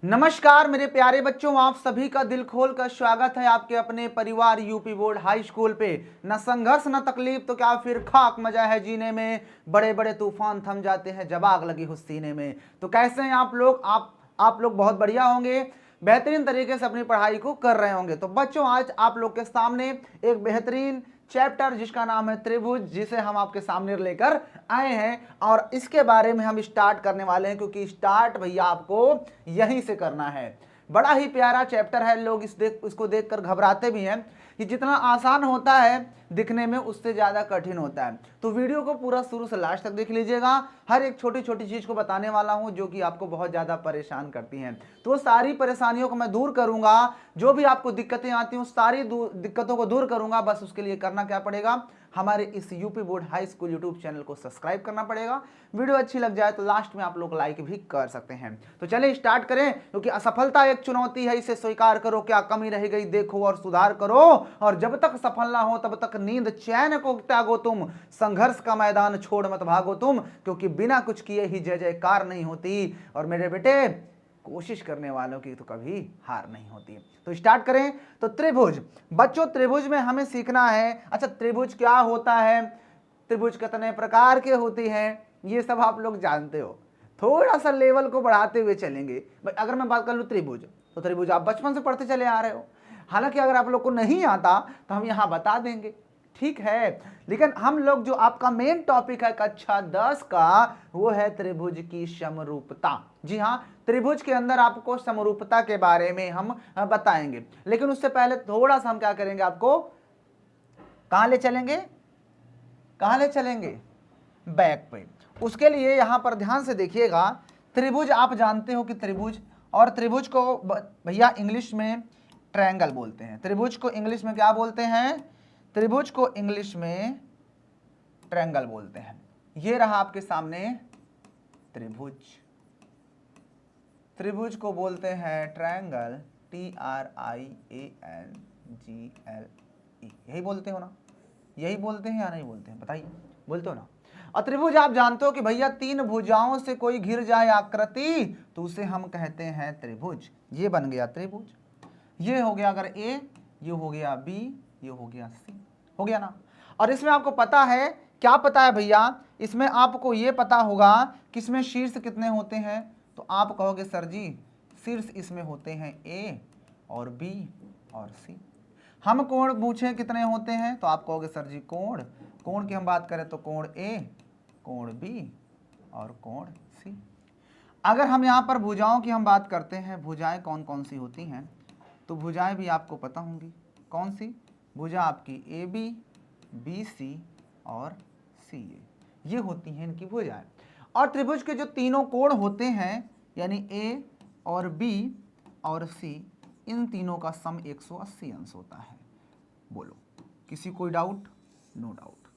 नमस्कार मेरे प्यारे बच्चों, आप सभी का दिल खोल कर स्वागत है आपके अपने परिवार यूपी बोर्ड हाई स्कूल पे। न संघर्ष न तकलीफ तो क्या फिर खाक मजा है जीने में, बड़े बड़े तूफान थम जाते हैं जब आग लगी हो सीने में। तो कैसे हैं आप लोग? आप लोग बहुत बढ़िया होंगे, बेहतरीन तरीके से अपनी पढ़ाई को कर रहे होंगे। तो बच्चों, आज आप लोग के सामने एक बेहतरीन चैप्टर जिसका नाम है त्रिभुज, जिसे हम आपके सामने लेकर आए हैं और इसके बारे में हम स्टार्ट करने वाले हैं, क्योंकि स्टार्ट भैया आपको यहीं से करना है। बड़ा ही प्यारा चैप्टर है, लोग इसको देखकर घबराते भी हैं कि जितना आसान होता है दिखने में उससे ज़्यादा कठिन होता है। तो वीडियो को पूरा शुरू से लास्ट तक देख लीजिएगा, हर एक छोटी छोटी चीज़ को बताने वाला हूं जो कि आपको बहुत ज़्यादा परेशान करती हैं। तो वो सारी परेशानियों को मैं दूर करूंगा, जो भी आपको दिक्कतें आती हैं उस सारी दिक्कतों को दूर करूंगा। बस उसके लिए करना क्या पड़ेगा, हमारे इस UP board high school YouTube channel को सब्सक्राइब करना पड़ेगा। वीडियो अच्छी लग जाए तो लास्ट में आप लोग लाइक भी कर सकते हैं। तो चलिए स्टार्ट करें, क्योंकि असफलता एक चुनौती है, इसे स्वीकार करो, क्या कमी रह गई देखो और सुधार करो। और जब तक सफल ना हो तब तक नींद चैन को त्यागो तुम, संघर्ष का मैदान छोड़ मत भागो तुम, क्योंकि बिना कुछ किए ही जय जयकार नहीं होती। और मेरे बेटे, कोशिश करने वालों की तो कभी हार नहीं होती। तो स्टार्ट करें। तो त्रिभुज, बच्चों त्रिभुज में हमें सीखना है। अच्छा, त्रिभुज क्या होता है, त्रिभुज कितने प्रकार के होते हैं, ये सब आप लोग जानते हो। थोड़ा सा लेवल को बढ़ाते हुए चलेंगे। भाई अगर मैं बात कर लूँ त्रिभुज, तो त्रिभुज आप बचपन से पढ़ते चले आ रहे हो। हालांकि अगर आप लोग को नहीं आता तो हम यहाँ बता देंगे, ठीक है। लेकिन हम लोग जो आपका मेन टॉपिक है कक्षा 10 का, वो है त्रिभुज की समरूपता। जी हाँ, त्रिभुज के अंदर आपको समरूपता के बारे में हम बताएंगे। लेकिन उससे पहले थोड़ा सा हम क्या करेंगे, आपको कहां ले चलेंगे, कहां ले चलेंगे, बैक पे। उसके लिए यहां पर ध्यान से देखिएगा। त्रिभुज आप जानते हो कि त्रिभुज, और त्रिभुज को भैया इंग्लिश में ट्रायंगल बोलते हैं। त्रिभुज को इंग्लिश में क्या बोलते हैं, त्रिभुज को इंग्लिश में ट्रायंगल बोलते हैं। ये रहा आपके सामने त्रिभुज, त्रिभुज को बोलते हैं ट्रायंगल, TRIANGLE। यही बोलते हो ना, यही बोलते हैं या नहीं बोलते हैं, बताइए, बोलते हो ना। और त्रिभुज आप जानते हो कि भैया तीन भुजाओं से कोई घिर जाए आकृति तो उसे हम कहते हैं त्रिभुज। ये बन गया त्रिभुज। ये हो गया अगर ए, ये हो गया बी, ये हो गया सी, हो गया ना। और इसमें आपको पता है, क्या पता है भैया, इसमें आपको ये पता होगा कि इसमें शीर्ष कितने होते हैं। तो आप कहोगे सर जी शीर्ष इसमें होते हैं ए और बी और सी। हम कोण पूछे कितने होते हैं, तो आप कहोगे सर जी कोण, कोण की हम बात करें तो कोण ए, कोण बी और कोण सी। अगर हम यहाँ पर भुजाओं की हम बात करते हैं, भुजाएं कौन कौन सी होती हैं, तो भुजाएं भी आपको पता होंगी। कौन सी भुजा आपकी ए बी, बी सी और सी ए, ये होती हैं इनकी भुजाएं। और त्रिभुज के जो तीनों कोण होते हैं, यानी ए और बी और सी, इन तीनों का सम 180 अंश होता है। बोलो, किसी कोई डाउट? No doubt.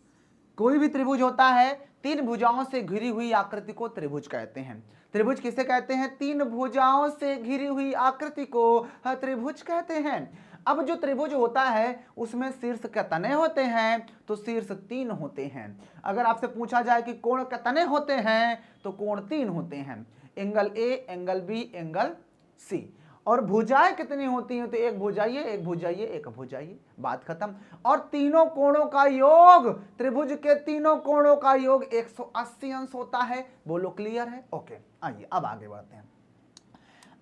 कोई भी त्रिभुज होता है, तीन भुजाओं से घिरी हुई आकृति को त्रिभुज कहते हैं। त्रिभुज किसे कहते हैं, तीन भुजाओं से घिरी हुई आकृति को त्रिभुज कहते हैं। अब जो त्रिभुज होता है उसमें शीर्ष कितने होते हैं, तो शीर्ष तीन होते हैं। अगर आपसे पूछा जाए कि कोण कितने होते हैं, तो कोण तीन होते हैं, angle A, angle B, angle C. और भुजाएं कितनी होती हैं, तो एक भुजाइए, एक भुजाइए, एक भुजाइए, बात खत्म। और तीनों कोणों का योग, त्रिभुज के तीनों कोणों का योग 180 अंश होता है। बोलो क्लियर है? ओके, आइए अब आगे बढ़ते हैं।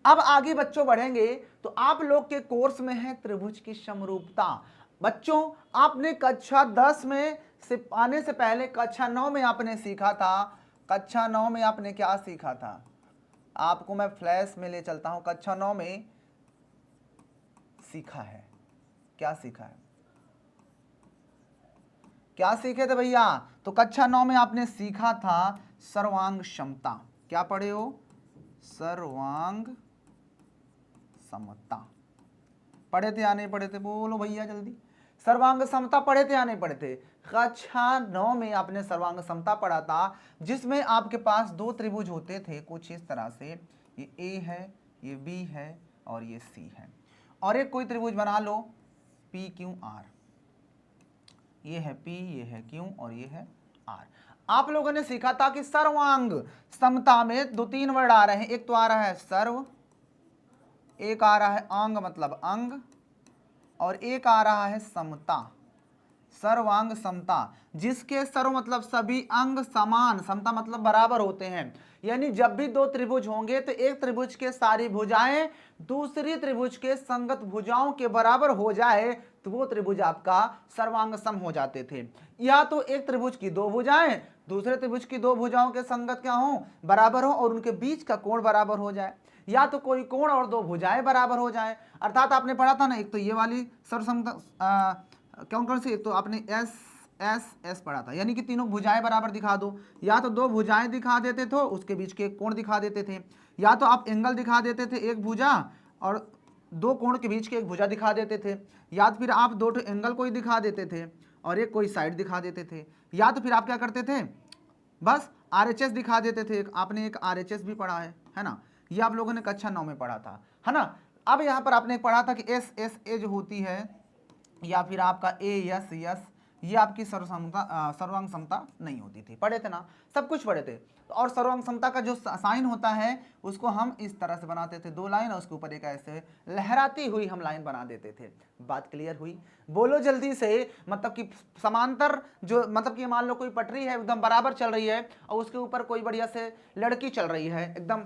अब आगे बच्चों बढ़ेंगे तो आप लोग के कोर्स में है त्रिभुज की समरूपता। बच्चों आपने कक्षा 10 में से आने से पहले कक्षा 9 में आपने सीखा था। कक्षा 9 में आपने क्या सीखा था, आपको मैं फ्लैश में ले चलता हूं। कक्षा 9 में सीखा है, क्या सीखा है, क्या सीखे थे भैया? तो कक्षा 9 में आपने सीखा था सर्वांग समता। क्या पढ़े हो? सर्वांग समता। पढ़े थे या नहीं पढ़े थे, बोलो भैया जल्दी। सर्वांग समता पढ़े थे या नहीं पढ़े थे? कक्षा 9 में आपने सर्वांग समता पढ़ा था, जिसमें आपके पास दो त्रिभुज होते थे कुछ इस तरह से, ये ए है, ये बी है और ये सी है। और एक कोई त्रिभुज बना लो पी क्यू आर, ये है P, ये है Q और ये है R। आप लोगों ने सीखा था कि सर्वांग समता में दो तीन वर्ड आ रहे हैं। एक तो आ रहा है सर्व, एक आ रहा है अंग मतलब अंग, और एक आ रहा है समता, सर्वांग समता, जिसके सर्व मतलब सभी अंग समान, समता मतलब बराबर होते हैं। यानी जब भी दो त्रिभुज होंगे तो एक त्रिभुज के सारी भुजाएं दूसरी त्रिभुज के संगत भुजाओं के बराबर हो जाए तो वो त्रिभुज आपका सर्वांग सम हो जाते थे। या तो एक त्रिभुज की दो भुजाएं दूसरे त्रिभुज की दो भुजाओं के संगत क्या हो, बराबर हो, और उनके बीच का कोण बराबर हो जाए, या तो कोई कोण और दो भुजाएं बराबर हो जाए। अर्थात आपने पढ़ा था ना, एक तो ये वाली सर्वसमता कौन कौन सी, एक तो आपने एस एस एस पढ़ा था, यानी कि तीनों भुजाएं बराबर दिखा दो, या तो दो भुजाएं दिखा देते थे उसके बीच के एक कोण दिखा देते थे, या तो आप एंगल दिखा देते थे एक भुजा और दो कोण के बीच के एक भुजा दिखा देते थे, या तो फिर आप दो एंगल को ही दिखा देते थे और एक कोई साइड दिखा देते थे, या तो फिर आप क्या करते थे बस RHS दिखा देते थे। आपने एक RHS भी पढ़ा है ना, ये आप लोगों ने कक्षा 9 में पढ़ा था, है ना। अब यहाँ पर आपने पढ़ा था कि एस एस ए जो होती है, या फिर आपका ए यस यस, ये आपकी सर्वांग समता नहीं होती थी, पढ़े थे ना, सब कुछ पढ़े थे। और सर्वांग समता का जो साइन होता है उसको हम इस तरह से बनाते थे, दो लाइन और उसके ऊपर एक ऐसे लहराती हुई हम लाइन बना देते थे। बात क्लियर हुई? बोलो जल्दी से। मतलब कि समांतर जो, मतलब कि मान लो कोई पटरी है एकदम बराबर चल रही है और उसके ऊपर कोई बढ़िया से लड़की चल रही है, एकदम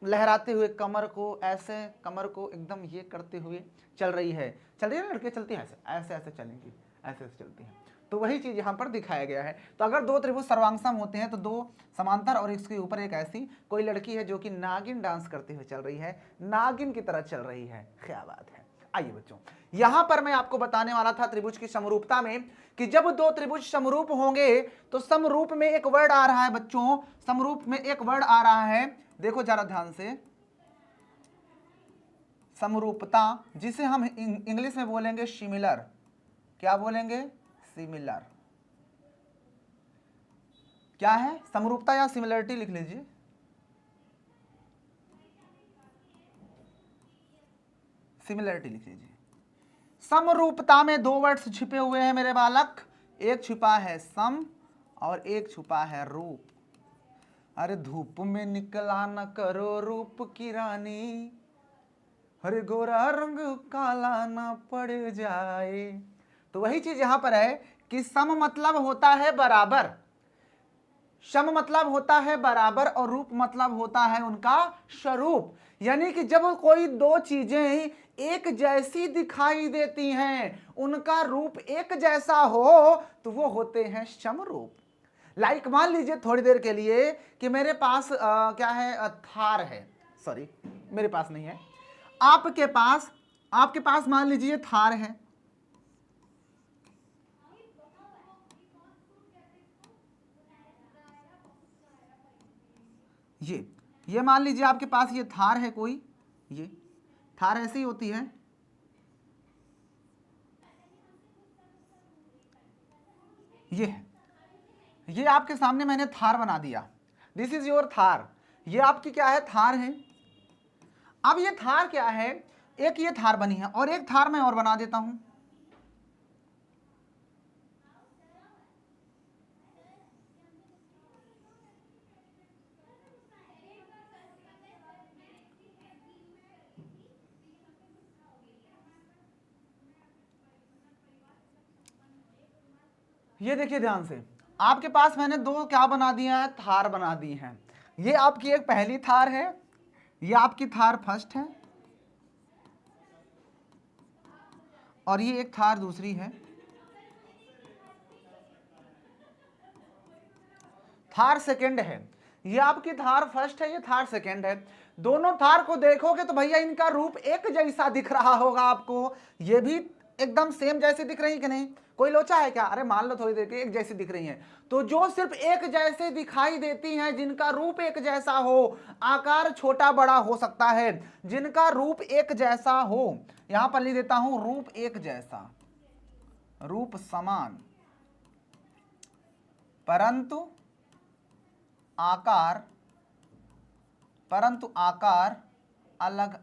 लहराते हुए कमर को ऐसे, कमर को एकदम ये करते हुए चल रही है ना, लड़के चलती हैं ऐसे ऐसे ऐसे चलेंगी, ऐसे ऐसे चलती हैं। तो वही चीज यहाँ पर दिखाया गया है। तो अगर दो त्रिभुज सर्वांगसम होते हैं तो दो समांतर और इसके ऊपर एक ऐसी कोई लड़की है जो कि नागिन डांस करते हुए चल रही है, नागिन की तरह चल रही है। क्या बात है। आइए बच्चों, यहां पर मैं आपको बताने वाला था त्रिभुज की समरूपता में कि जब दो त्रिभुज समरूप होंगे तो समरूप में एक वर्ड आ रहा है बच्चों, समरूप में एक वर्ड आ रहा है, देखो जरा ध्यान से, समरूपता, जिसे हम इंग्लिश में बोलेंगे सिमिलर। क्या बोलेंगे? सिमिलर। क्या है? समरूपता या सिमिलरिटी लिख लीजिए। सिमिलरिटी लिख लीजिए। समरूपता में दो वर्ड्स छिपे हुए हैं मेरे बालक, एक छिपा है सम और एक छुपा है रूप। अरे धूप में निकला न करो रूप की रानी, अरे गोरा रंग काला ना पड़ जाए। तो वही चीज यहां पर है कि सम मतलब होता है बराबर, सम मतलब होता है बराबर, और रूप मतलब होता है उनका स्वरूप। यानी कि जब कोई दो चीजें एक जैसी दिखाई देती हैं, उनका रूप एक जैसा हो तो वो होते हैं समरूप। लाइक मान लीजिए थोड़ी देर के लिए कि मेरे पास क्या है, थार है, सॉरी मेरे पास नहीं है, आपके पास मान लीजिए थार है, ये मान लीजिए आपके पास ये थार है कोई, ये थार ऐसी होती है, ये है, ये आपके सामने मैंने थार बना दिया, दिस इज योर थार, ये आपकी क्या है, थार है। अब ये थार क्या है, एक ये थार बनी है और एक थार मैं और बना देता हूं, ये देखिए ध्यान से, आपके पास मैंने दो क्या बना दिया है, थार बना दी हैं। ये आपकी एक पहली थार है, ये आपकी थार फर्स्ट है, और ये एक थार दूसरी है। थार सेकंड है, ये आपकी थार फर्स्ट है, ये थार सेकंड है। दोनों थार को देखोगे तो भैया इनका रूप एक जैसा दिख रहा होगा आपको, ये भी एकदम सेम जैसे दिख रही कि नहीं, कोई लोचा है क्या? अरे मान लो थोड़ी देर के एक जैसी दिख रही हैं। तो जो सिर्फ एक जैसे दिखाई देती हैं, जिनका रूप एक जैसा हो, आकार छोटा बड़ा हो सकता है, जिनका रूप एक जैसा हो, यहां पर लिख देता हूं रूप एक जैसा, रूप समान, परंतु आकार अलग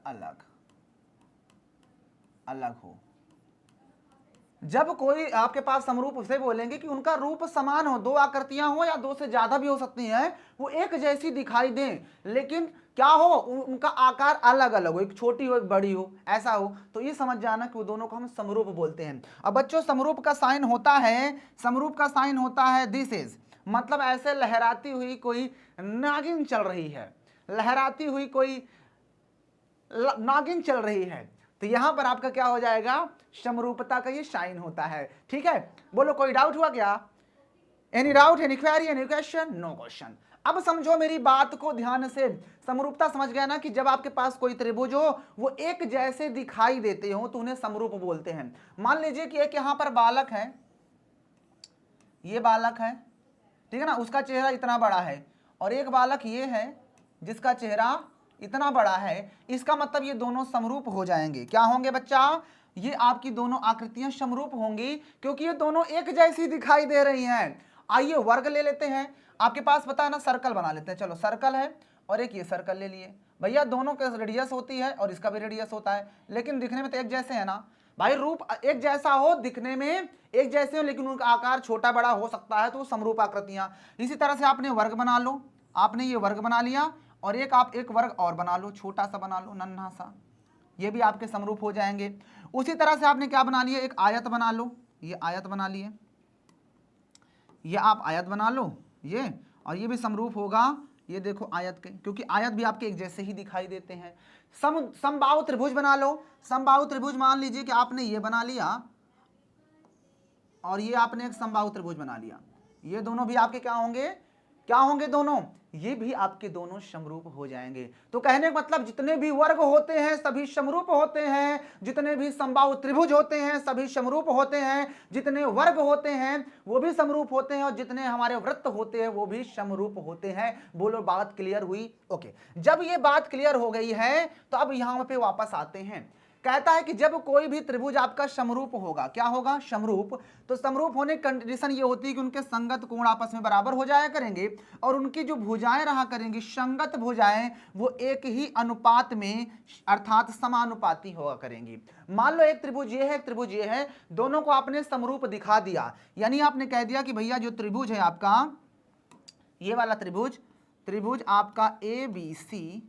अलग हो। जब कोई आपके पास समरूप से बोलेंगे कि उनका रूप समान हो, दो आकृतियां हो या दो से ज्यादा भी हो सकती हैं, वो एक जैसी दिखाई दें, लेकिन क्या हो, उनका आकार अलग अलग हो, एक छोटी हो एक बड़ी हो, ऐसा हो, तो ये समझ जाना कि वो दोनों को हम समरूप बोलते हैं। अब बच्चों समरूप का साइन होता है, समरूप का साइन होता है दिस इज, मतलब ऐसे लहराती हुई कोई नागिन चल रही है, लहराती हुई कोई नागिन चल रही है, तो यहां पर आपका क्या हो जाएगा, समरूपता का ये साइन होता है। ठीक है, बोलो कोई डाउट हुआ क्या? Any doubt, any query, any question? No question. अब समझो मेरी बात को ध्यान से, समरूपता समझ गया ना कि जब आपके पास कोई त्रिभुज हो वो एक जैसे दिखाई देते हो तो उन्हें समरूप बोलते हैं। मान लीजिए कि एक यहां पर बालक है, ये बालक है, ठीक है ना, उसका चेहरा इतना बड़ा है, और एक बालक ये है जिसका चेहरा इतना बड़ा है, इसका मतलब ये दोनों समरूप हो जाएंगे। क्या होंगे बच्चा? ये आपकी दोनों आकृतियां समरूप होंगी क्योंकि ये दोनों एक जैसी दिखाई दे रही हैं। आइए वर्ग ले लेते हैं, आपके पास पता है ना, सर्कल बना लेते हैं। चलो सर्कल है और एक ये सर्कल ले लिए, भैया दोनों का रेडियस होती है और इसका भी रेडियस होता है, लेकिन दिखने में तो एक जैसे है ना भाई, रूप एक जैसा हो, दिखने में एक जैसे हो, लेकिन उनका आकार छोटा बड़ा हो सकता है, तो समरूप आकृतियां। इसी तरह से आपने वर्ग बना लो, आपने ये वर्ग बना लिया, और एक आप एक वर्ग और बना लो, छोटा सा बना लो, नन्हा सा, ये भी आपके समरूप हो जाएंगे। उसी तरह से आपने क्या बना लिया, एक आयत बना लो, ये आयत बना लिए, ये आप आयत बना लो ये, और ये भी समरूप होगा, ये देखो आयत के, क्योंकि आयत भी आपके एक जैसे ही दिखाई देते हैं। समबाहु त्रिभुज बना लो, समबाहु त्रिभुज मान लीजिए कि आपने ये बना लिया और ये आपने एक समबाहु त्रिभुज बना लिया, ये दोनों भी आपके क्या होंगे, क्या होंगे दोनों, ये भी आपके दोनों समरूप हो जाएंगे। तो कहने का मतलब जितने भी वर्ग होते हैं सभी समरूप होते हैं, जितने भी समबाहु त्रिभुज होते हैं सभी समरूप होते हैं, जितने वर्ग होते हैं वो भी समरूप होते हैं, और जितने हमारे वृत्त होते हैं वो भी समरूप होते हैं। बोलो बात क्लियर हुई? ओके, जब ये बात क्लियर हो गई है तो अब यहां पे वापस आते हैं। कहता है कि जब कोई भी त्रिभुज आपका समरूप होगा, क्या होगा, समरूप, तो समरूप होने की कंडीशन ये होती है कि उनके संगत कोण आपस में बराबर हो जाया करेंगे, और उनकी जो भुजाएं रहा करेंगी, संगत भुजाएं, वो एक ही अनुपात में अर्थात समानुपाती हुआ करेंगी। मान लो एक त्रिभुज ये है, एक त्रिभुज ये है, दोनों को आपने समरूप दिखा दिया, यानी आपने कह दिया कि भैया जो त्रिभुज है आपका, ये वाला त्रिभुज, त्रिभुज आपका ABC,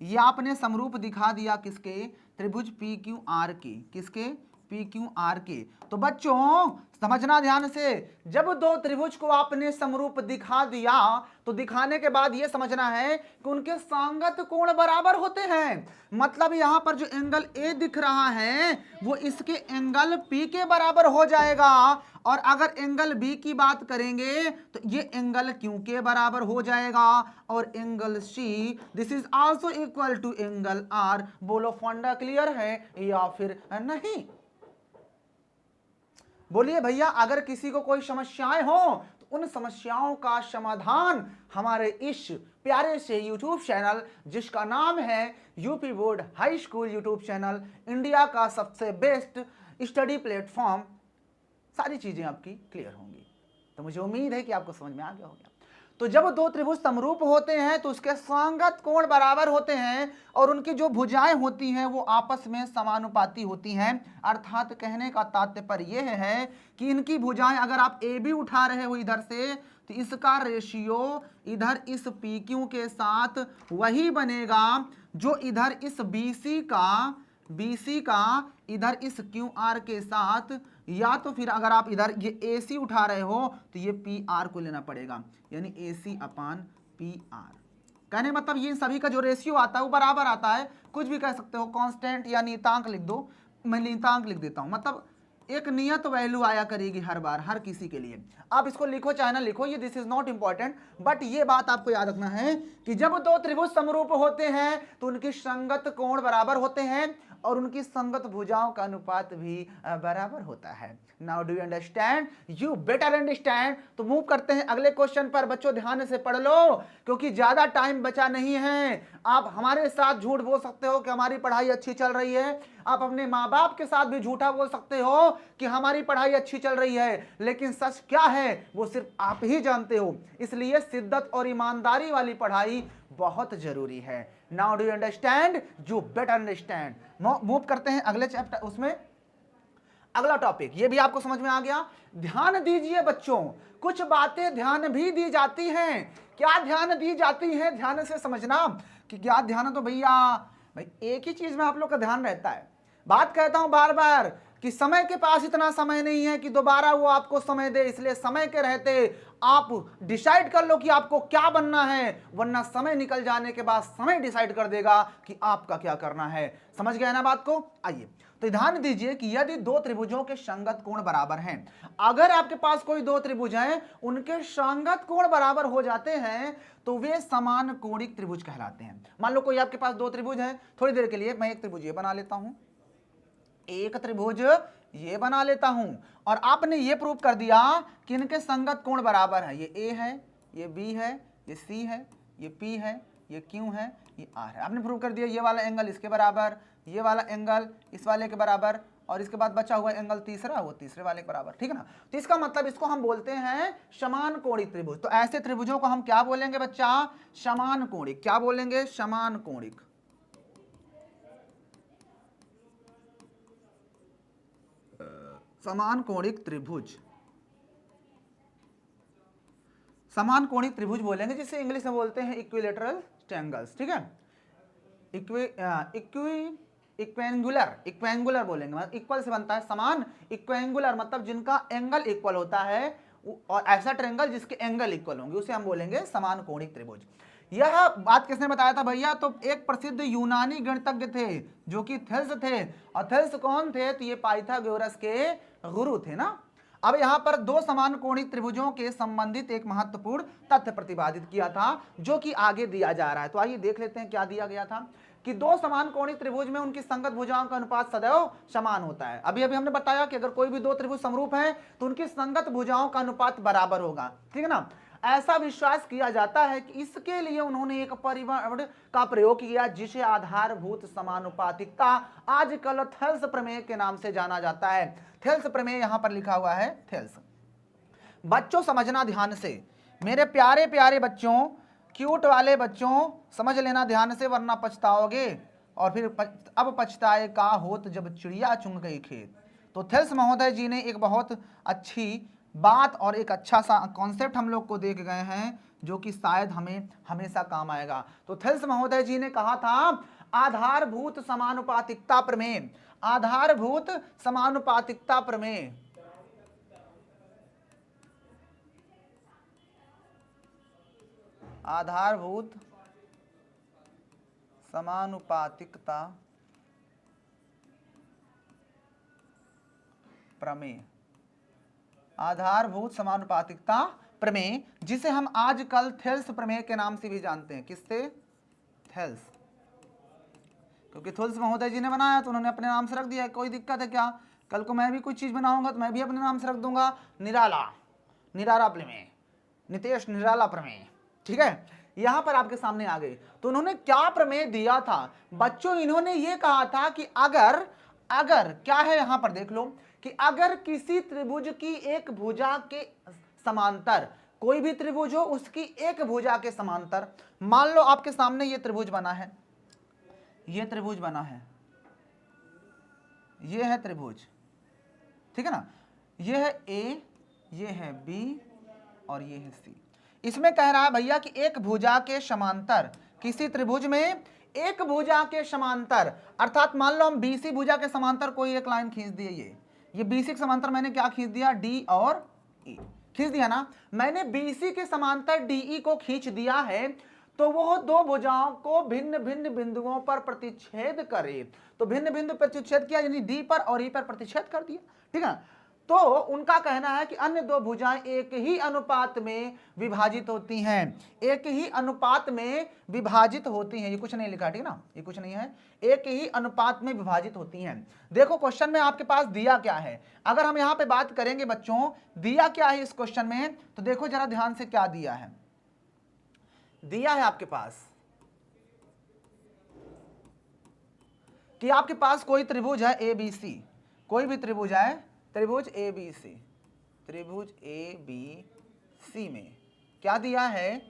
ये आपने समरूप दिखा दिया किसके, त्रिभुज PQR के, किसके, PQR के। तो बच्चों समझना ध्यान से, जब दो त्रिभुज को आपने समरूप दिखा दिया तो दिखाने के बाद यह समझना है कि उनके संगत कोण बराबर होते हैं। मतलब यहां पर जो एंगल A दिख रहा है वो इसके एंगल P के बराबर हो जाएगा, और अगर एंगल B की बात करेंगे तो ये एंगल Q के बराबर हो जाएगा, और angle C this is also equal to angle R। बोलो फंडा क्लियर है या फिर नहीं? बोलिए भैया, अगर किसी को कोई समस्याएं हो तो उन समस्याओं का समाधान हमारे इस प्यारे से YouTube चैनल, जिसका नाम है UP board high school YouTube channel, India का सबसे बेस्ट स्टडी प्लेटफॉर्म, सारी चीजें आपकी क्लियर होंगी। तो मुझे उम्मीद है कि आपको समझ में आ गया होगा। तो जब दो त्रिभुज समरूप होते हैं तो उसके संगत कोण बराबर होते हैं, और उनकी जो भुजाएं होती हैं वो आपस में समानुपाती होती हैं। अर्थात कहने का तात्पर्य यह है कि इनकी भुजाएं, अगर आप AB उठा रहे हो इधर से, तो इसका रेशियो इधर इस PQ के साथ वही बनेगा जो इधर इस BC का इधर इस QR के साथ, या तो फिर अगर आप इधर ये AC उठा रहे हो तो ये PR को लेना पड़ेगा, यानी AC/PR। कहने मतलब ये सभी का जो रेशियो आता है वो बराबर आता है। कुछ भी कह सकते हो, कांस्टेंट या नियतांक लिख दो, मैं नियतांक लिख देता हूं, मतलब एक नियत वैल्यू आया करेगी हर बार हर किसी के लिए। आप इसको लिखो चाहे ना लिखो, ये this is not important, but ये बात आपको याद रखना है कि जब दो त्रिभुज समरूप होते हैं तो उनकी संगत कोण बराबर होते हैं, और उनकी संगत भुजाओं का अनुपात भी बराबर होता है। Now do you understand? You better understand. तो मूव करते हैं अगले क्वेश्चन पर। बच्चों ध्यान से पढ़ लो क्योंकि ज्यादा टाइम बचा नहीं है। आप हमारे साथ झूठ बोल सकते हो कि हमारी पढ़ाई अच्छी चल रही है, आप अपने माँ बाप के साथ भी झूठा बोल सकते हो कि हमारी पढ़ाई अच्छी चल रही है, लेकिन सच क्या है वो सिर्फ आप ही जानते हो। इसलिए शिद्दत और ईमानदारी वाली पढ़ाई बहुत जरूरी है। Now do you understand? You better understand. Move करते हैं अगले चैप्टर, उसमें अगला टॉपिक, ये भी आपको समझ में आ गया। ध्यान दीजिए बच्चों, कुछ बातें ध्यान भी दी जाती हैं। क्या ध्यान दी जाती हैं, ध्यान से समझना कि क्या ध्यान, तो भैया भाई एक ही चीज में आप लोग का ध्यान रहता है। बात कहता हूं बार बार कि समय के पास इतना समय नहीं है कि दोबारा वो आपको समय दे, इसलिए समय के रहते आप डिसाइड कर लो कि आपको क्या बनना है, वरना समय निकल जाने के बाद समय डिसाइड कर देगा कि आपका क्या करना है। समझ गए ना बात को? आइए तो ध्यान दीजिए कि यदि दो त्रिभुजों के संगत कोण बराबर हैं, अगर आपके पास कोई दो त्रिभुज हैं, उनके संगत कोण बराबर हो जाते हैं तो वे समान कोणिक त्रिभुज कहलाते हैं। मान लो कोई आपके पास दो त्रिभुज है, थोड़ी देर के लिए मैं एक त्रिभुज ये बना लेता हूं, एक त्रिभुज ये बना लेता हूं, और आपने ये प्रूव कर दिया कि इनके संगत कोण बराबर है। ये ए है, ये बी है, ये सी है, ये पी है, ये क्यू है, ये आर है। आपने प्रूव कर दिया ये वाला एंगल इसके बराबर, ये वाला एंगल इस वाले के बराबर, और इसके बाद बचा हुआ एंगल तीसरा वो तीसरे वाले के बराबर, ठीक है ना। तो इसका मतलब इसको हम बोलते हैं समान कोणिक त्रिभुज। तो ऐसे त्रिभुजों को हम क्या बोलेंगे बच्चा? समान कोणिक। क्या बोलेंगे? समान कोणिक। समान कोणिक त्रिभुज, समान कोणिक त्रिभुज बोलेंगे, जिसे इंग्लिश में बोलते हैं इक्विलेटरल ट्रायंगल्स, ठीक है। इक्वेंगुलर, इक्वेंगुलर बोलेंगे, मतलब इक्वल से बनता है समान, इक्वेंगुलर मतलब जिनका एंगल इक्वल होता है, और ऐसा ट्रायंगल जिसके एंगल इक्वल होंगे उसे हम बोलेंगे समान कोणिक त्रिभुज। यह बात किसने बताया था भैया? तो एक प्रसिद्ध यूनानी गणितज्ञ थे जो कि थेल्स थे। और थेल्स कौन थे? तो ये पाइथागोरस के गुरु थे ना। अब यहां पर दो समान कोणिक त्रिभुजों के संबंधित एक महत्वपूर्ण तथ्य प्रतिपादित किया था, जो कि आगे दिया जा रहा है। तो आइए देख लेते हैं क्या दिया गया था कि दो समान कोणिक त्रिभुज में उनकी संगत भुजाओं का अनुपात सदैव समान होता है। अभी अभी हमने बताया कि अगर कोई भी दो त्रिभुज समरूप हैं तो उनकी संगत भुजाओं का अनुपात बराबर होगा, ठीक है ना। ऐसा विश्वास किया जाता है कि इसके लिए उन्होंने एक परिमाण का प्रयोग किया जिसे आधारभूत समानुपातिकता, आजकल थेल्स प्रमेय के नाम से जाना जाता है। थेल्स प्रमेय यहां पर लिखा हुआ है, थेल्स। बच्चों समझना ध्यान से, मेरे प्यारे प्यारे बच्चों, क्यूट वाले बच्चों, समझ लेना ध्यान से वरना पछताओगे, और फिर अब पछताए का होत जब चिड़िया चुंग गई खेत। तो थेल्स महोदय जी ने एक बहुत अच्छी बात और एक अच्छा सा कॉन्सेप्ट हम लोग को देख गए हैं, जो कि शायद हमें हमेशा काम आएगा। तो थेल्स महोदय जी ने कहा था आधारभूत समानुपातिकता प्रमेय, आधारभूत समानुपातिकता प्रमेय, आधारभूत समानुपातिकता प्रमेय, आधारभूत समानुपातिकता प्रमेय, जिसे हम आजकल थेल्स प्रमेय के नाम से भी जानते हैं। किससे? थेल्स, क्योंकि थेल्स महोदय जी ने बनाया तो उन्होंने अपने नाम से रख दिया। कोई दिक्कत है क्या? कल को मैं भी कोई चीज बनाऊंगा तो मैं भी अपने नाम से रख दूंगा, निराला, निराला प्रमेय, नितेश निराला प्रमेय, ठीक है। यहां पर आपके सामने आ गए। तो उन्होंने क्या प्रमेय दिया था बच्चों? इन्होंने ये कहा था कि अगर अगर क्या है, यहां पर देख लो कि अगर किसी त्रिभुज की एक भुजा के समांतर, कोई भी त्रिभुज हो उसकी एक भुजा के समांतर, मान लो आपके सामने ये त्रिभुज बना है, ये त्रिभुज बना है, ये है त्रिभुज, ठीक है ना। ये है ए, ये है बी, और ये है सी। इसमें कह रहा है भैया कि एक भुजा के समांतर, किसी त्रिभुज में एक भुजा के समांतर, अर्थात मान लो हम बीसी भुजा के समांतर कोई एक लाइन खींच दिए, ये बीसी के समांतर मैंने क्या खींच दिया? डी और ई खींच दिया ना। मैंने बीसी के समांतर डीई को खींच दिया है, तो वो दो भुजाओं को भिन्न भिन्न बिंदुओं पर प्रतिच्छेद करे। तो भिन्न बिंदु प्रतिच्छेद किया, यानी डी पर और ई पर प्रतिच्छेद कर दिया, ठीक है। तो उनका कहना है कि अन्य दो भुजाएं एक ही अनुपात में विभाजित होती हैं, एक ही अनुपात में विभाजित होती हैं। ये कुछ नहीं लिखा, ठीक ना, ये कुछ नहीं है, एक ही अनुपात में विभाजित होती हैं। देखो क्वेश्चन में आपके पास दिया क्या है, अगर हम यहां पे बात करेंगे बच्चों, दिया क्या है इस क्वेश्चन में, तो देखो जरा ध्यान से क्या दिया है। दिया है आपके पास कि आपके पास कोई त्रिभुज है ए बी सी, कोई भी त्रिभुज है, त्रिभुज ए बी सी, त्रिभुज ए बी सी में क्या दिया है?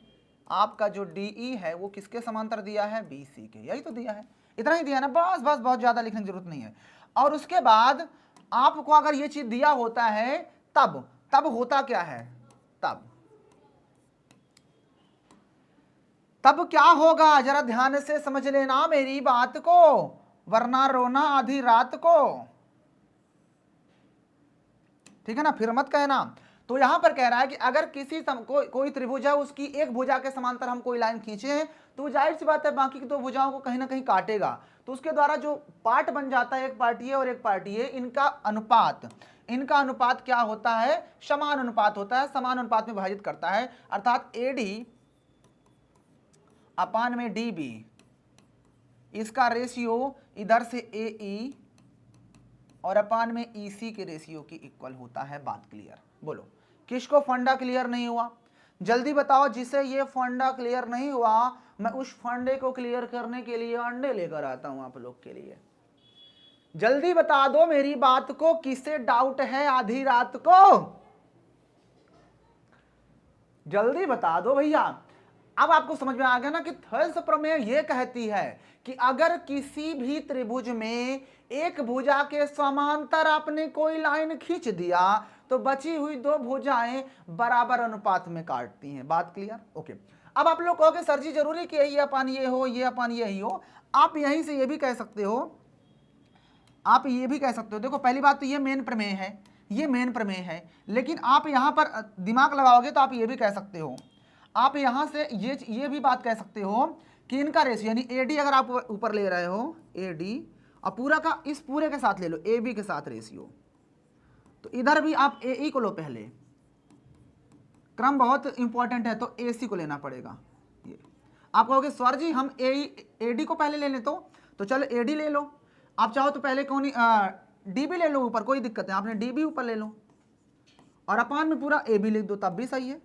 आपका जो डीई है वो किसके समांतर दिया है? बी सी के। यही तो दिया है, इतना ही दिया ना, बस बस, बहुत ज्यादा लिखने की जरूरत नहीं है। और उसके बाद आपको अगर ये चीज दिया होता है तब होता क्या है, तब क्या होगा, जरा ध्यान से समझ लेना मेरी बात को, वरना रोना आधी रात को, ठीक है ना, फिर मत कहना। तो यहां पर कह रहा है कि अगर किसी कोई त्रिभुज है, उसकी एक भुजा के समांतर हम कोई लाइन खींचे हैं, तो जाहिर सी बात है बाकी की दो भुजाओं को कहीं ना कहीं काटेगा, तो उसके द्वारा जो पार्ट बन जाता है, एक पार्ट ये और एक पार्ट ये, इनका अनुपात क्या होता है, समान अनुपात होता है, समान अनुपात में विभाजित करता है, अर्थात एडी अपान में डी बी, इसका रेशियो इधर से ए ई और अपान में ई सी के रेशियो के इक्वल होता है। बात क्लियर? बोलो किसको फंडा क्लियर नहीं हुआ, जल्दी बताओ। जिसे ये फंडा क्लियर नहीं हुआ, मैं उस फंडे को क्लियर करने के लिए अंडे लेकर आता हूं आप लोग के लिए। जल्दी बता दो मेरी बात को, किसे डाउट है आधी रात को, जल्दी बता दो भैया। अब आपको समझ में आ गया ना कि थेल्स प्रमेय ये कहती है कि अगर किसी भी त्रिभुज में एक भुजा के समांतर आपने कोई लाइन खींच दिया, तो बची हुई दो भुजाएं बराबर अनुपात में काटती हैं। बात क्लियर? ओके। अब आप लोग कहोगे सर जी जरूरी कि ये अपान ये हो, ये अपान यही हो। आप यहीं से ये भी कह सकते हो, देखो पहली बात तो ये मेन प्रमेय है, ये मेन प्रमेय है, लेकिन आप यहां पर दिमाग लगाओगे तो आप ये भी कह सकते हो, आप यहां से ये भी बात कह सकते हो कि इनका रेशियो यानी एडी अगर आप ऊपर ले रहे हो, एडी और पूरा का इस पूरे के साथ ले लो ए बी के साथ रेशियो, तो इधर भी आप ए ई को लो, पहले क्रम बहुत इंपॉर्टेंट है तो ए सी को लेना पड़ेगा। ये आप कहोगे सर जी हम ए डी को पहले ले लें, तो चलो ए डी ले लो, आप चाहो तो पहले कौन डी बी ले लो ऊपर, कोई दिक्कत है, आपने डी बी ऊपर ले लो और अपान में पूरा ए बी लिख दो, तब भी सही है।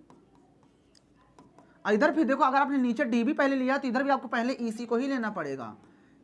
इधर भी देखो, अगर आपने नीचे डी बी पहले लिया तो इधर भी आपको पहले ई सी को ही लेना पड़ेगा,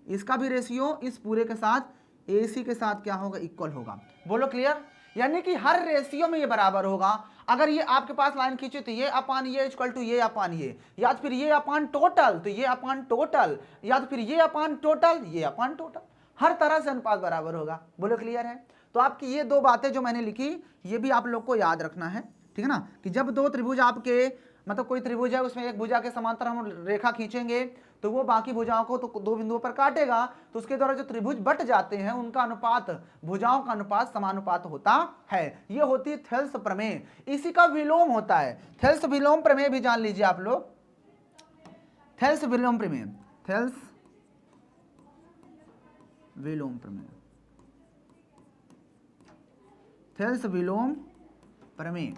इसका भी रेशियो इस पूरे के साथ ए सी के साथ क्या होगा, इक्वल होगा। बोलो क्लियर? यानी कि हर रेशियो में ये बराबर होगा। अगर ये आपके पास लाइन खींचे तो ये अपान ये इक्वल टू ये अपान ये, या तो फिर ये अपान टोटल तो ये अपान टोटल, या तो फिर ये अपान टोटल ये अपान टोटल, हर तरह से अनुपात बराबर होगा। बोलो क्लियर है? तो आपकी ये दो बातें जो मैंने लिखी, ये भी आप लोग को याद रखना है, ठीक है ना, कि जब दो त्रिभुज आपके मतलब कोई त्रिभुज है, उसमें एक भुजा के समांतर हम रेखा खींचेंगे तो वो बाकी भुजाओं को तो दो बिंदुओं पर काटेगा, तो उसके द्वारा जो त्रिभुज बट जाते हैं उनका अनुपात, भुजाओं का अनुपात समानुपात होता है। ये होती है थेल्स प्रमेय। इसी का विलोम होता है थेल्स विलोम प्रमेय, भी जान लीजिए आप लोग, थेल्स विलोम प्रमेय, थेल्स विलोम प्रमेय, थेल्स विलोम प्रमेय।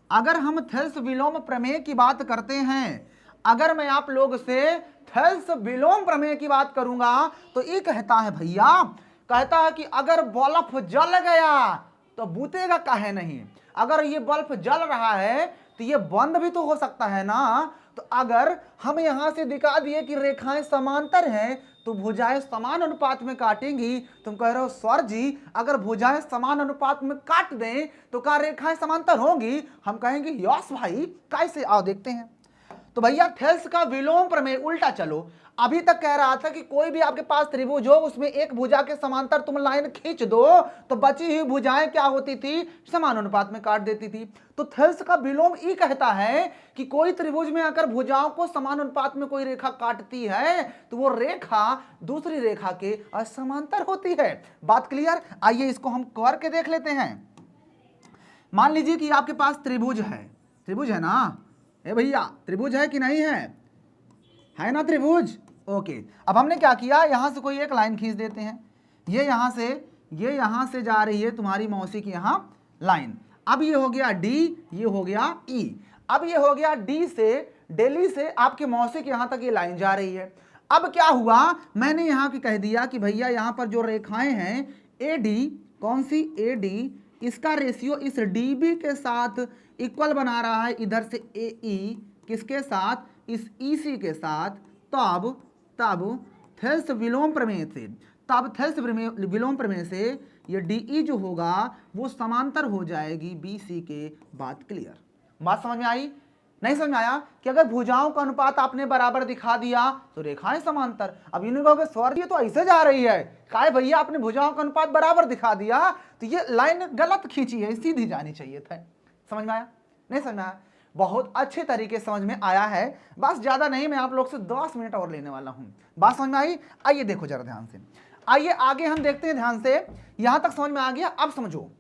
अगर हम थेल्स विलोम प्रमेय की बात करते हैं, अगर मैं आप लोग से थेल्स विलोम प्रमेय की बात करूंगा तो ये कहता है भैया, कहता है कि अगर बल्ब जल गया तो बुतेगा काहे नहीं। अगर ये बल्ब जल रहा है तो ये बंद भी तो हो सकता है ना। तो अगर हम यहां से दिखा दिए कि रेखाएं समांतर हैं तो भुजाएं समान अनुपात में काटेंगी। तुम कह रहे हो सर जी अगर भुजाएं समान अनुपात में काट दें तो क्या रेखाएं समांतर होंगी? हम कहेंगे यस भाई, कैसे, आओ देखते हैं। तो भैया थेल्स का विलोम प्रमेय उल्टा चलो। अभी तक कह रहा था कि कोई भी आपके पास त्रिभुज हो, उसमें एक भुजा के समांतर तुम लाइन खींच दो तो बची हुई भुजाएं क्या होती थी, समान अनुपात में काट देती थी। तो थेल्स का विलोम ये कहता है कि कोई त्रिभुज में अगर भुजाओं को समान अनुपात में कोई रेखा काटती है तो वो रेखा दूसरी रेखा के असमांतर होती है। बात क्लियर? आइए इसको हम करके देख लेते हैं। मान लीजिए कि आपके पास त्रिभुज है ना, ए भैया त्रिभुज है कि नहीं है ना त्रिभुज? ओके। अब हमने क्या किया, यहां से कोई एक लाइन खींच देते हैं, ये यहां से जा रही है तुम्हारी मौसी की यहां लाइन। अब ये हो गया डी, ये हो गया ई। अब ये हो गया डी से, दिल्ली से आपके मौसी के यहां तक ये लाइन जा रही है। अब क्या हुआ, मैंने यहां की कह दिया कि भैया यहां पर जो रेखाएं हैं ए डी, कौन सी ए डी, इसका रेशियो इस डी बी के साथ इक्वल बना रहा है, इधर से ए ई किसके साथ, इस ई सी के साथ। तब थेल्स विलोम प्रमेय से ये डी ई जो होगा वो समांतर हो जाएगी बी सी के। बात क्लियर? बात समझ में आई? नहीं समझ में आया कि अगर भुजाओं का अनुपात आपने बराबर दिखा दिया तो रेखाएं समांतर। अब यूं कहोगे सर ये तो ऐसे जा रही है, काहे भैया आपने भुजाओं का अनुपात बराबर दिखा दिया तो ये लाइन गलत खींची है, सीधी जानी चाहिए था। समझ में आया? नहीं समझ में आया? बहुत अच्छे तरीके समझ में आया है। बस ज्यादा नहीं, मैं आप लोग से 10 मिनट और लेने वाला हूं। बात समझ में आई? आइए देखो जरा ध्यान से, आइए आगे हम देखते हैं ध्यान से। यहां तक समझ में आ गया? अब समझो,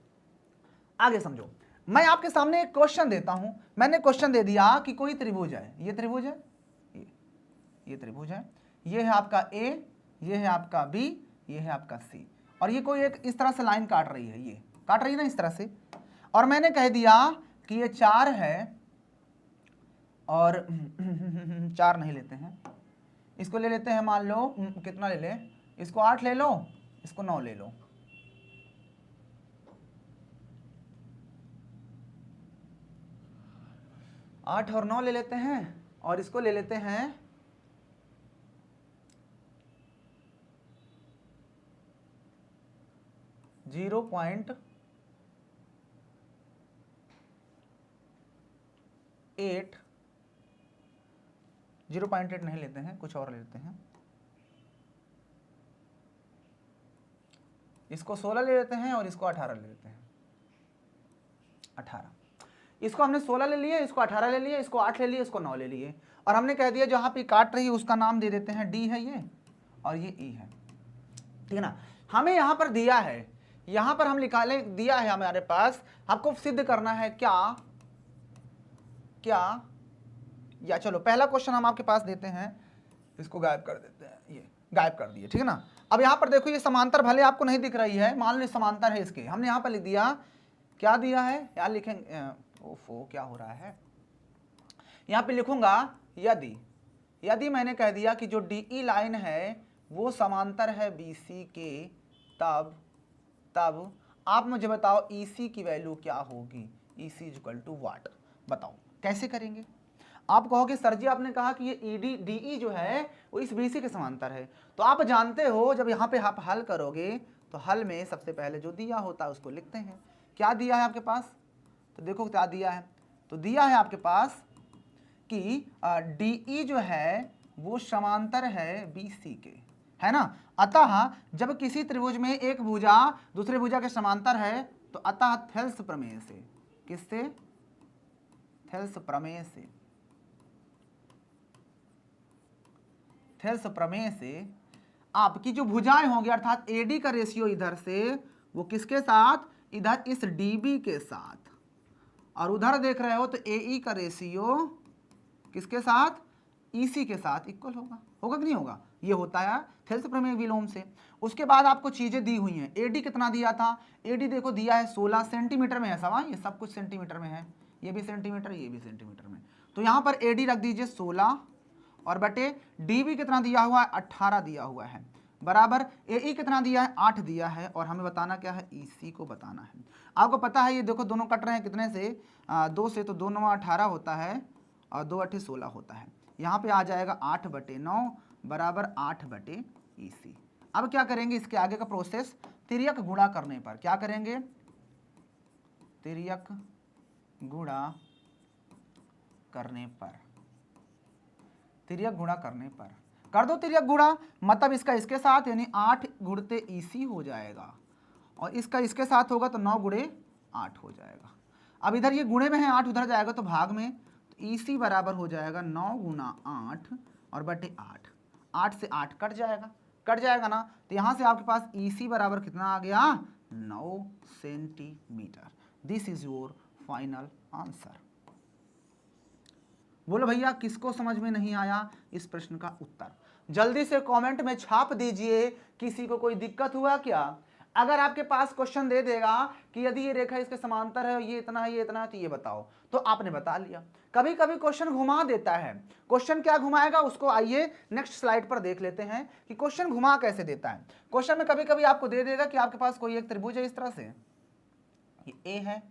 आगे समझो। मैं आपके सामने एक क्वेश्चन देता हूं। मैंने क्वेश्चन दे दिया कि कोई त्रिभुज है, ये त्रिभुज है, ये त्रिभुज है, ये है आपका ए, ये है आपका बी, ये है आपका सी, और ये कोई एक इस तरह से लाइन काट रही है, ये काट रही है ना इस तरह से। और मैंने कह दिया कि ये 4 है और 4 नहीं लेते हैं, इसको ले लेते हैं, मान लो कितना ले लें, इसको 8 ले लो, इसको 9 ले लो। आठ और 9 ले लेते हैं और इसको ले लेते हैं 0.8, 0.8 नहीं लेते हैं, कुछ और ले लेते हैं, इसको 16 ले लेते हैं और इसको 18 ले लेते हैं। 18, इसको हमने 16 ले लिए, इसको 18 ले लिए, इसको 8 ले लिए, इसको 9 ले लिए, और हमने कह दिया जहां पे काट रही है उसका नाम दे देते हैं डी है ये, और ये ई है, ठीक है ना। हमें यहां पर दिया है, यहां पर हम निकाले दिया है हमारे पास, आपको सिद्ध करना है क्या या चलो पहला क्वेश्चन हम आपके पास देते हैं, इसको गायब कर देते हैं, ये गायब कर दिए, ठीक है ना। अब यहां पर देखो ये समांतर भले आपको नहीं दिख रही है, मान लो समांतर है इसके, हमने यहां पर लिख दिया, क्या दिया है यार, लिखेंगे, ओफो क्या हो रहा है, यहां पे लिखूंगा यदि मैंने कह दिया कि जो डीई लाइन है वो समांतर है बीसी के, तब आप मुझे बताओ ईसी की वैल्यू क्या होगी, ईसी इक्वल टू वाट। बताओ कैसे करेंगे? आप कहोगे सर जी आपने कहा कि ये ईडी डीई जो है वो इस बीसी के समांतर है, तो आप जानते हो जब यहाँ पे आप हल करोगे तो हल में सबसे पहले जो दिया होता है उसको लिखते हैं। क्या दिया है आपके पास? तो देखो क्या दिया है, तो दिया है आपके पास कि डीई जो है वो समांतर है बीसी के, है ना। अतः जब किसी त्रिभुज में एक भुजा दूसरे भुजा के समांतर है तो अतः थेल्स प्रमेय से, किससे? थेल्स प्रमेय से, थेल्स प्रमेय से आपकी जो भुजाएं होंगी अर्थात एडी का रेशियो इधर से वो किसके साथ, इधर इस डीबी के साथ, और उधर देख रहे हो तो एई का रेशियो किसके साथ, ईसी के साथ इक्वल होगा, होगा कि नहीं होगा? ये होता है थेल्स प्रमेय विलोम से। उसके बाद आपको चीजें दी हुई हैं, एडी कितना दिया था, एडी देखो दिया है 16 सेंटीमीटर में है, सवाल ये सब कुछ सेंटीमीटर में है, ये भी सेंटीमीटर, ये भी सेंटीमीटर में, तो यहां पर एडी रख दीजिए 16 और बटे डीबी कितना दिया हुआ है, 18 दिया हुआ है, बराबर एई कितना दिया है, 8 दिया है, और हमें बताना क्या है, ईसी को बताना है। आपको पता है ये देखो दोनों कट रहे हैं कितने से, 2 से, तो 2 9 18 होता है और 2 8 16 होता है, यहाँ पे आ जाएगा 8/9 बराबर 8/ईसी। अब क्या करेंगे, इसके आगे का प्रोसेस, तिर्यक गुणा करने पर क्या करेंगे, तिर्यक गुणा करने पर, तिर्यक गुणा करने पर कर दो तिर्यक गुणा, मतलब इसका इसके साथ यानी 8 गुणते ईसी हो जाएगा, और इसका इसके साथ होगा तो 9 गुणे 8 हो जाएगा। अब इधर ये गुणे में है 8, उधर जाएगा तो भाग में, तो ईसी बराबर हो जाएगा 9 गुना 8 और बटे 8, 8 से 8 कट जाएगा ना, तो यहां से आपके पास ईसी बराबर कितना आ गया, 9 centimetre. This is your final answer. बोलो भैया किसको समझ में नहीं आया इस प्रश्न का उत्तर? जल्दी से कमेंट में छाप दीजिए, किसी को कोई दिक्कत हुआ क्या? अगर आपके पास क्वेश्चन दे देगा कि यदि ये रेखा इसके समांतर है, ये इतना है, ये इतना है, तो ये बताओ, तो आपने बता लिया। कभी कभी क्वेश्चन घुमा देता है, क्वेश्चन क्या घुमाएगा उसको आइए नेक्स्ट स्लाइड पर देख लेते हैं कि क्वेश्चन घुमा कैसे देता है। क्वेश्चन में कभी कभी आपको दे देगा कि आपके पास कोई एक त्रिभुज है इस तरह से, ये ए है,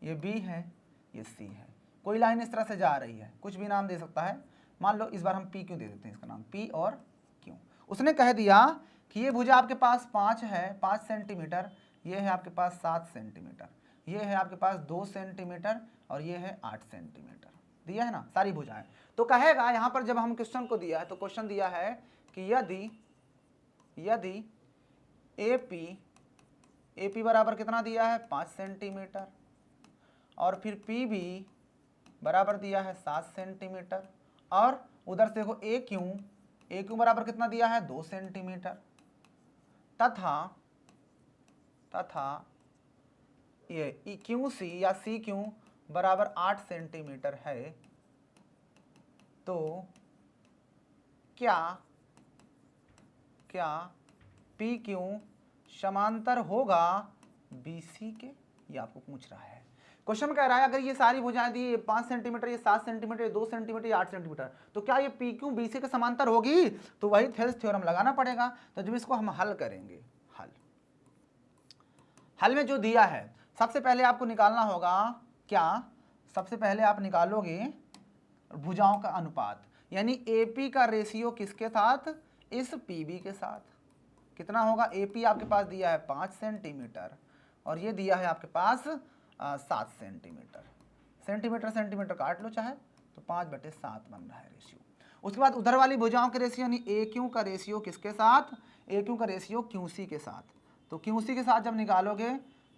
ये बी है, ये सी है, कोई लाइन इस तरह से जा रही है, कुछ भी नाम दे सकता है, मान लो इस बार हम पी क्यों दे देते हैं, इसका नाम पी और क्यों। उसने कह दिया कि ये भुजा आपके पास 5 है, 5 सेंटीमीटर, ये है आपके पास 7 सेंटीमीटर, ये है आपके पास 2 सेंटीमीटर और ये है 8 सेंटीमीटर। दिया है ना, सारी भुजाएं। तो कहेगा यहां पर जब हम क्वेश्चन को दिया है तो क्वेश्चन दिया है कि यदि AP बराबर कितना दिया है 5 सेंटीमीटर, और फिर PB बराबर दिया है 7 सेंटीमीटर, और उधर से देखो AQ बराबर कितना दिया है 2 सेंटीमीटर, तथा ये QC या CQ बराबर 8 सेंटीमीटर है, तो क्या PQ समांतर होगा BC के, ये आपको पूछ रहा है। क्वेश्चन कह रहा है अगर ये सारी भुजाएं दी, ये 5 सेंटीमीटर, ये 7 सेंटीमीटर, ये 2 सेंटीमीटर, ये 8 सेंटीमीटर, तो क्या ये PQ BC के समांतर होगी? तो वही थेल्स थ्योरम लगाना पड़ेगा। तो जब इसको हम हल करेंगे, हल में जो दिया है सबसे पहले आपको निकालना होगा क्या, सबसे पहले आप निकालोगे भुजाओं का अनुपात, यानी AP का रेशियो किसके साथ, इस PB के साथ। कितना होगा, AP आपके पास दिया है 5 सेंटीमीटर और ये दिया है आपके पास 7 सेंटीमीटर। सेंटीमीटर काट लो चाहे, तो 5/7 बन रहा है रेशियो। उसके बाद उधर वाली भुजाओं के रेशियो, यानी AQ का रेशियो किसके साथ, AQ का रेशियो QC के साथ। तो QC के साथ जब निकालोगे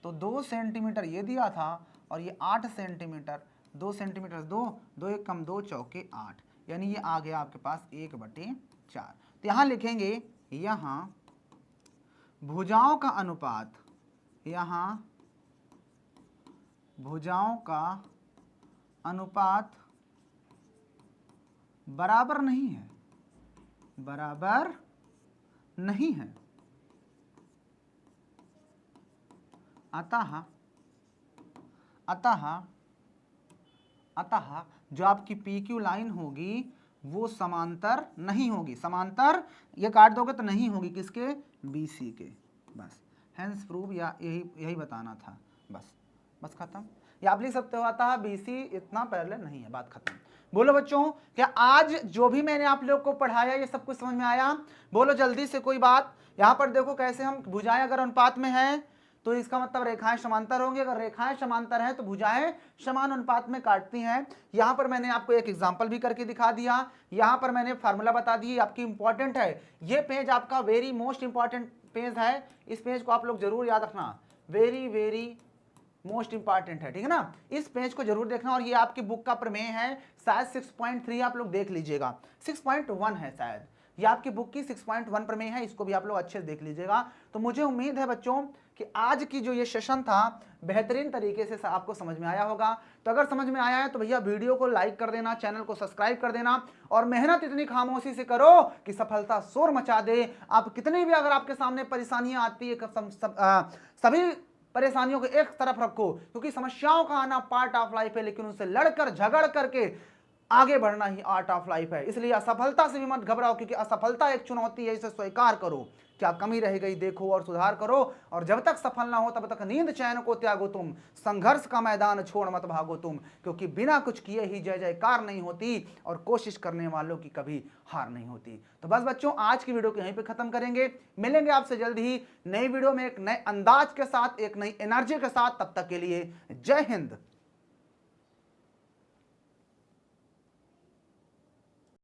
तो 2 सेंटीमीटर ये दिया था और ये 8 सेंटीमीटर, 2 सेंटीमीटर 2 एक कम 2 चौके 8, यानी ये आ गया आपके पास 1/4। तो यहाँ लिखेंगे, यहाँ भुजाओं का अनुपात, यहाँ भुजाओं का अनुपात बराबर नहीं है, बराबर नहीं है। अतः जो आपकी PQ लाइन होगी वो समांतर नहीं होगी, समांतर ये काट दोगे तो नहीं होगी किसके, BC के। बस हेंस प्रूव, या यही बताना था, बस खत्म। या आप लिख सकते हो अतः BC इतना पैरेलल नहीं है, बात खत्म। बोलो बच्चों, क्या आज जो भी मैंने आप लोग को पढ़ाया ये सब कुछ समझ में आया? बोलो जल्दी से कोई बात। यहाँ पर देखो कैसे हम भुजाएं अगर अनुपात में हैं तो इसका मतलब रेखाएं समांतर होंगी, अगर रेखाएं समांतर हैं तो भुजाएं समान अनुपात में काटती हैं। यहां पर मैंने आपको एक एग्जांपल भी करके दिखा दिया, यहां पर मैंने फार्मूला बता दी, आपकी इंपॉर्टेंट है ये पेज, आपका वेरी मोस्ट इंपॉर्टेंट पेज है। इस पेज को आप लोग जरूर याद रखना, वेरी मोस्ट इंपॉर्टेंट है, ठीक है ना। इस पेज को जरूर देखना, और ये आपकी बुक का प्रमेय है, शायद 6.3 आप लोग देख लीजिएगा, 6.1 है शायद, ये आपकी बुक की 6.1 प्रमेय है, इसको भी आप लोग अच्छे से देख लीजिएगा। तो मुझे उम्मीद है बच्चों कि आज की जो ये सेशन था बेहतरीन तरीके से आपको समझ में आया होगा। तो अगर समझ में आया है तो भैया वीडियो को लाइक कर देना, चैनल को सब्सक्राइब कर देना, और मेहनत इतनी खामोशी से करो कि सफलता शोर मचा दे। आप कितनी भी अगर आपके सामने परेशानियां आती है, सभी परेशानियों को एक तरफ रखो, क्योंकि समस्याओं का आना पार्ट ऑफ लाइफ है, लेकिन उनसे लड़कर झगड़ करके आगे बढ़ना ही आर्ट ऑफ लाइफ है। इसलिए असफलता से भी मत घबराओ, क्योंकि असफलता एक चुनौती है, इसे स्वीकार करो। क्या कमी रह गई देखो और सुधार करो, और जब तक सफल ना हो तब तक नींद चैन को त्यागो तुम, संघर्ष का मैदान छोड़ मत भागो तुम, क्योंकि बिना कुछ किए ही जय जयकार नहीं होती, और कोशिश करने वालों की कभी हार नहीं होती। तो बस बच्चों, आज की वीडियो को यहीं पे खत्म करेंगे, मिलेंगे आपसे जल्द ही नई वीडियो में, एक नए अंदाज के साथ, एक नई एनर्जी के साथ। तब तक के लिए जय हिंद।